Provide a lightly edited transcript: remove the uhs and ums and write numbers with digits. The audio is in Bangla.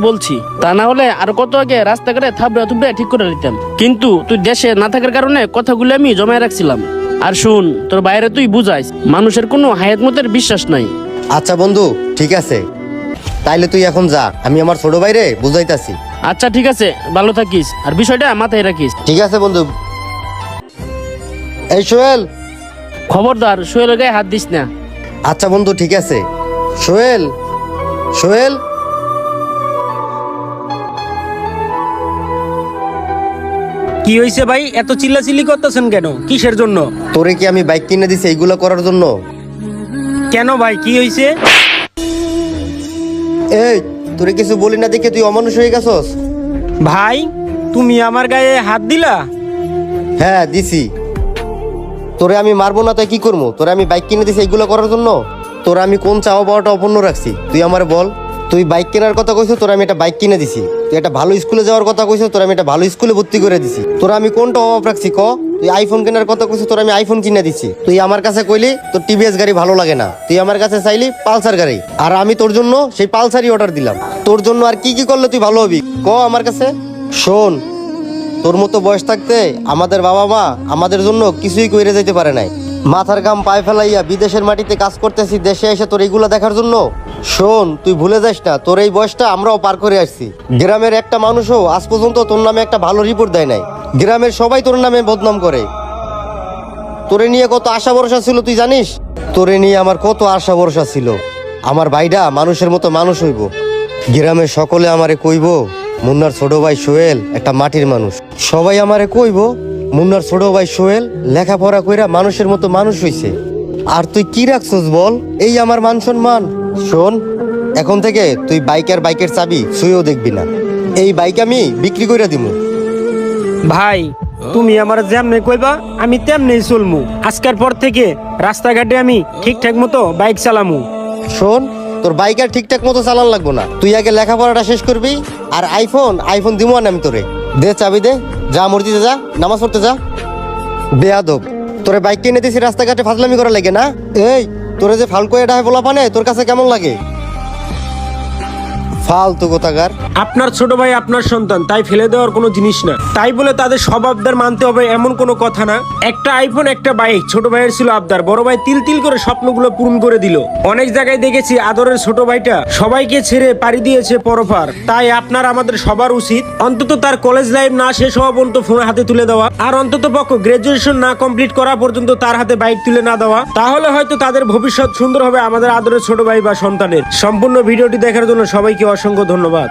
বলছি, তা না হলে আর কত আগে রাস্তাঘাটে থাবড়া থুবড়া ঠিক করে দিতাম। কিন্তু তুই দেশে না থাকার কারণে কথাগুলো আমি জমায় রাখছিলাম। আর শুন, তোর বাইরে তুই বুঝাইস মানুষের কোনো হায়াত মতের বিশ্বাস নাই। আচ্ছা বন্ধু, ঠিক আছে, তাইলে তুই এখন যা, আমি আমার ছোট ভাইরে বুঝাইতাছি। আচ্ছা ঠিক আছে, ভালো থাকিস আর বিষয়টা মাথায় রাখিস। ঠিক আছে বন্ধু। এই সোহেল। খবরদার সোহেলের গায়ে হাত দিস না। আচ্ছা বন্ধু, ঠিক আছে। সোহেল, সোহেল। কি হয়েছে ভাই, এত চিল্লাচিল্লি করতেছেন কেন? কিসের জন্য? তোরে কি আমি বাইক কিনে দিছি এইগুলো করার জন্য? কেন ভাই, কি হয়েছে? এই, তোরে কিছু বলি না দেখে তুই অমানুষ হয়ে গেছস। ভাই, তুমি আমার গায়ে হাত দিলা? হ্যাঁ দিছি। তোরে আমি মারবো না তাই কি করবো? তোরে আমি বাইক কিনে দিছি এইগুলো করার জন্য? তোরা আমি কোন চাওয়া পাওয়াটা অপূর্ণ রাখছি তুই আমার বল। তুই বাইক কেনার কথা কইছো, তোরা আমি একটা বাইক কিনে দিছি। তুই একটা ভালো স্কুলে যাওয়ার কথা কইছো, তোরা আমি একটা ভালো স্কুলে ভর্তি করে দিছি। তোরা আমি কোনটা অভাব রাখছি ক? তুই আইফোন কেনার কথা কইছো, তোরা আমি আইফোন কিনে দিছি। তুই আমার কাছে কইলি তোর টিভিএস গাড়ি ভালো লাগে না, তুই আমার কাছে চাইলি পালসার গাড়ি, আর আমি তোর জন্য সেই পালসারই অর্ডার দিলাম। তোর জন্য আর কি কি করলে তুই ভালো হবি ক আমার কাছে? শোন, তোর মতো বয়স থাকতে আমাদের বাবা মা আমাদের জন্য কিছুই কইরে যেতে পারে নাই। মাথার ঘাম পায়ে ফেলাইয়া বিদেশের মাটিতে কাজ করতেছি দেশে এসে তোর এইগুলো দেখার জন্য। শোন, তুই ভুলে যাস না তোর এই বয়সটা আমরাও পার করে আসছি। গ্রামের একটা মানুষও আজ পর্যন্ত তোর নামে একটা ভালো রিপোর্ট দেয় নাই। গ্রামের সবাই তোর নামে বদনাম করে। তোরে নিয়ে কত আশা ভরসা ছিল তুই জানিস? তোরে নিয়ে আমার কত আশা ভরসা ছিল, আমার ভাইটা মানুষের মতো মানুষ হইব। গ্রামের সকলে আমারে কইব মুন্নার ছোট ভাই সোহেল একটা মাটির মানুষ। সবাই আমারে কইব মুন্নার ছোট ভাই সোহেল লেখাপড়া কইরা মানুষের মতো মানুষ হইছে। আর তুই কি রাখছস বল? এই আমার মান সম্মান। শোন, এখন থেকে তুই বাইকের চাবি ছুঁয়েও দেখবি না। এই বাইক আমি বিক্রি কইরা দিমু। ভাই, তুমি আমার যেমনে কইবা আমি তেমনেই চলমু। আজকের পর থেকে রাস্তাঘাটে আমি ঠিকঠাক মতো বাইক চালামু। শোন, তোর বাইক আর ঠিকঠাক মতো চালান লাগবো না। তুই আগে লেখাপড়াটা শেষ করবি, আর আইফোন দিমু না আমি তোরে। দে চাবি দে, যা মসজিদে যা, নামাজ পড়তে যা। বেয়াদব, তোরে বাইক কিনে দিছি রাস্তাঘাটে ফাজলামি করা লাগে না? এই, তোরে যে ফালকো এটা বলা পানে তোর কাছে কেমন লাগে? ফালতু কোথাকার। আপনার ছোট ভাই আপনার সন্তান, তাই ফেলে দেওয়ার কোনো জিনিস না। তাই বলে তাদের সব আবদার মানতে হবে এমন কোনো কথা না। একটা আইফোন একটা বাইক ছোট ভাইয়ের ছিল আবদার, বড় ভাই তিল তিল করে স্বপ্নগুলো পূরণ করে দিল। অনেক জায়গায় দেখেছি আদরের ছোট ভাইটা সবাইকে ছেড়ে পাড়ি দিয়েছে পরপার। তাই আপনার আমাদের সবার উচিত অন্তত তার কলেজ লাইফ না শেষ হওয়া পর্যন্ত ফোন হাতে তুলে দেওয়া, আর অন্তত পক্ষ গ্রাজুয়েশন না কমপ্লিট করা পর্যন্ত তার হাতে বাইক তুলে না দেওয়া। তাহলে হয়তো তাদের ভবিষ্যৎ সুন্দর হবে আমাদের আদরের ছোট ভাই বা সন্তানের। সম্পূর্ণ ভিডিওটি দেখার জন্য সবাইকে অসংখ্য ধন্যবাদ।